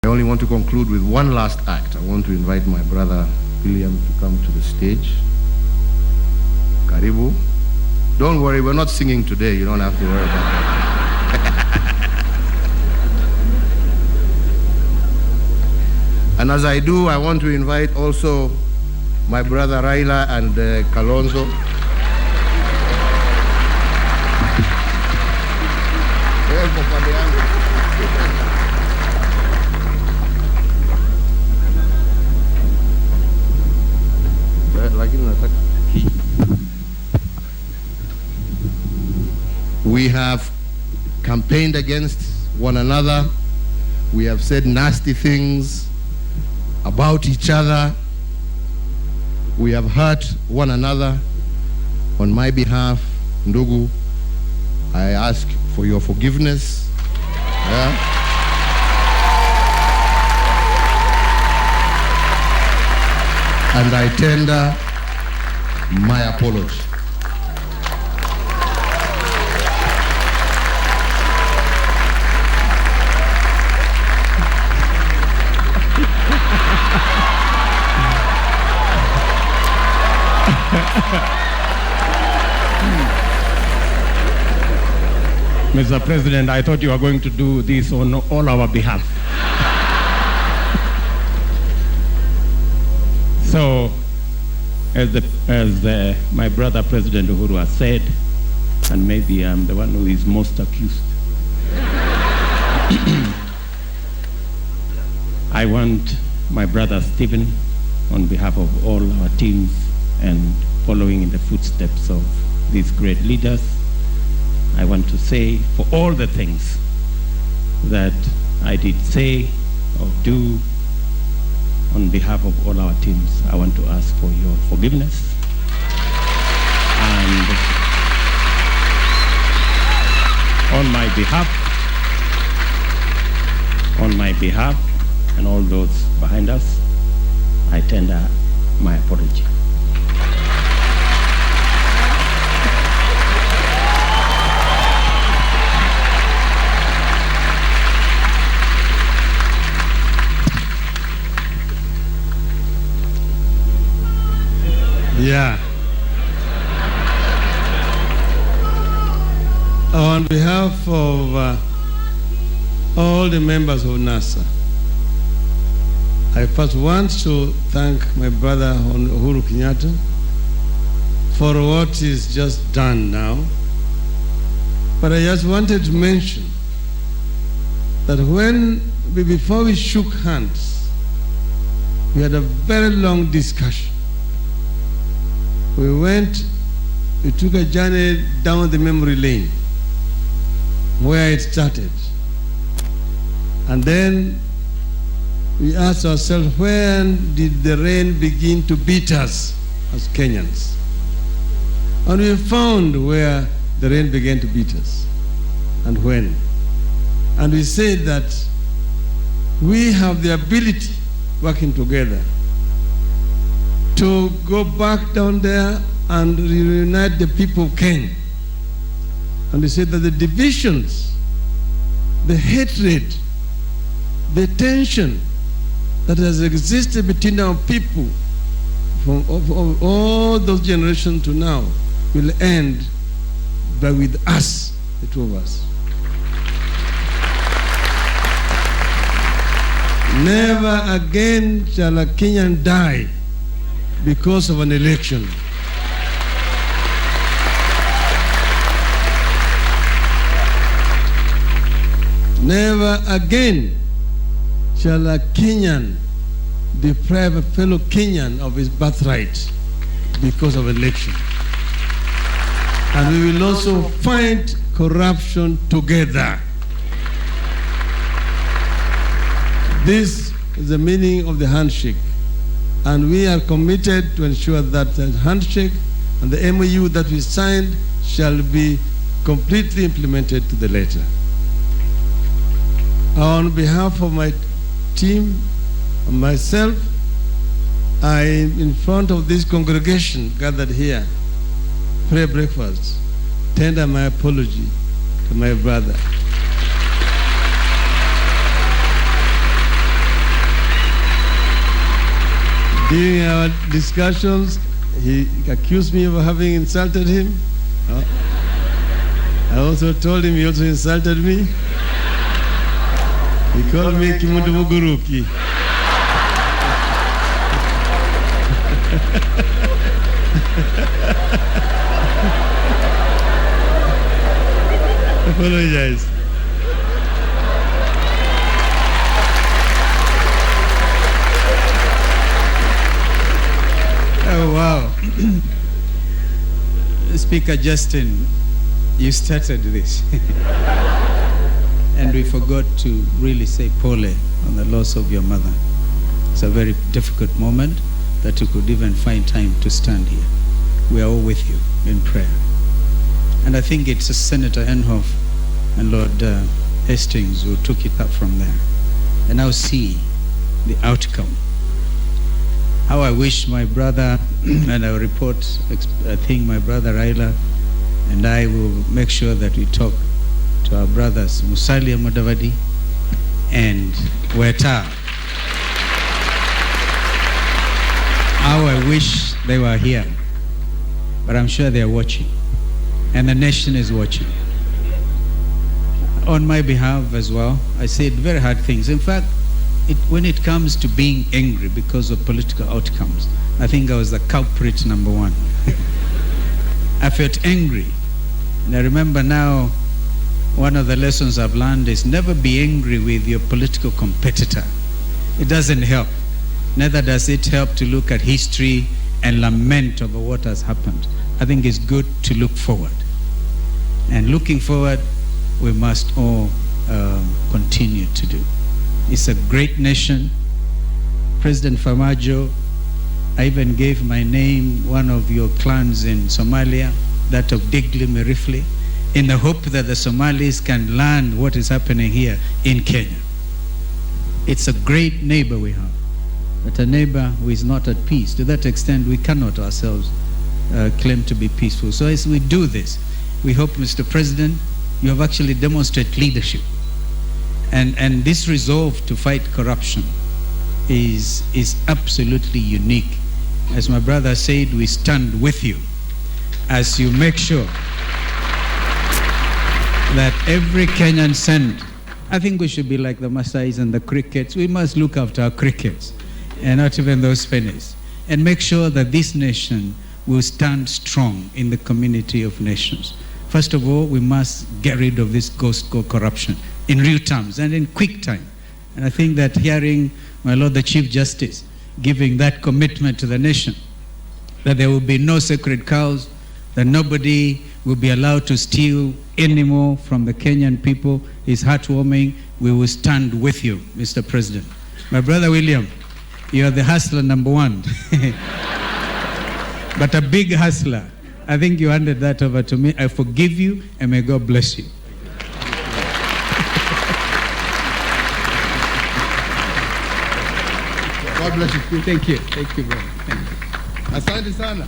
I only want to conclude with one last act. I want to invite my brother William to come to the stage. Karibu. Don't worry, we're not singing today. You don't have to worry about that. And as I do, I want to invite also my brother Raila and Kalonzo. We have campaigned against one another. We have said nasty things about each other. We have hurt one another. On my behalf, Ndugu, I ask for your forgiveness. And I tender my apology. Mr. President, I thought you were going to do this on all our behalf. So, as my brother President Uhuru has said, and maybe I'm the one who is most accused, I want my brother Stephen, on behalf of all our teams and following in the footsteps of these great leaders, I want to say for all the things that I did say or do on behalf of all our teams, I want to ask for your forgiveness. And on my behalf and all those behind us, I tender my apology. Yeah. On behalf of all the members of NASA, I first want to thank my brother Uhuru Kenyatta for what is just done now. But I just wanted to mention that before we shook hands, we had a very long discussion. We took a journey down the memory lane where it started. And then we asked ourselves, when did the rain begin to beat us as Kenyans? And we found where the rain began to beat us and when. And we said that we have the ability, working together, to go back down there and reunite the people of Kenya. And we said that the divisions, the hatred, the tension that has existed between our people from all those generations to now will end with us, the two of us. Never again shall a Kenyan die because of an election. Never again shall a Kenyan deprive a fellow Kenyan of his birthright because of election. And we will also fight corruption together. This is the meaning of the handshake. And we are committed to ensure that the handshake and the MOU that we signed shall be completely implemented to the letter. On behalf of my team and myself, I, in front of this congregation gathered here, pray breakfast, tender my apology to my brother. During our discussions, he accused me of having insulted him. I also told him he also insulted me. He called me Kimundu Muguruki. Apologize. Oh, wow. Speaker Justin, you started this. And we forgot to really say pole on the loss of your mother. It's a very difficult moment that you could even find time to stand here. We are all with you in prayer. And I think it's Senator Enhoff and Lord Hastings who took it up from there. And now see the outcome. How I wish my brother, and I will report, I think my brother Raila and I will make sure that we talk to our brothers Musalia Mudavadi and Weta. How I wish they were here. But I'm sure they are watching. And the nation is watching. On my behalf as well, I said very hard things. In fact, when it comes to being angry because of political outcomes, I think I was the culprit number one. I felt angry. And I remember now, one of the lessons I've learned is never be angry with your political competitor. It doesn't help. Neither does it help to look at history and lament over what has happened. I think it's good to look forward. And looking forward, we must all continue to do. It's a great nation. President Farmajo, I even gave my name, one of your clans in Somalia, that of Digli Merifli, in the hope that the Somalis can learn what is happening here in Kenya. It's a great neighbor we have, but a neighbor who is not at peace. To that extent, we cannot ourselves claim to be peaceful. So as we do this, we hope, Mr. President, you have actually demonstrated leadership. And this resolve to fight corruption is absolutely unique. As my brother said, we stand with you as you make sure that every Kenyan cent, I think we should be like the Maasais and the crickets. We must look after our crickets and not even those pennies, and make sure that this nation will stand strong in the community of nations. First of all, we must get rid of this ghost called corruption in real terms and in quick time. And I think that hearing my Lord the Chief Justice giving that commitment to the nation, that there will be no sacred cows, that nobody will be allowed to steal anymore from the Kenyan people, is heartwarming. We will stand with you, Mr. President. My brother William, you are the hustler number one. But a big hustler. I think you handed that over to me. I forgive you, and may God bless you. God bless you. Thank you. Thank you very much. Thank you. Asante sana.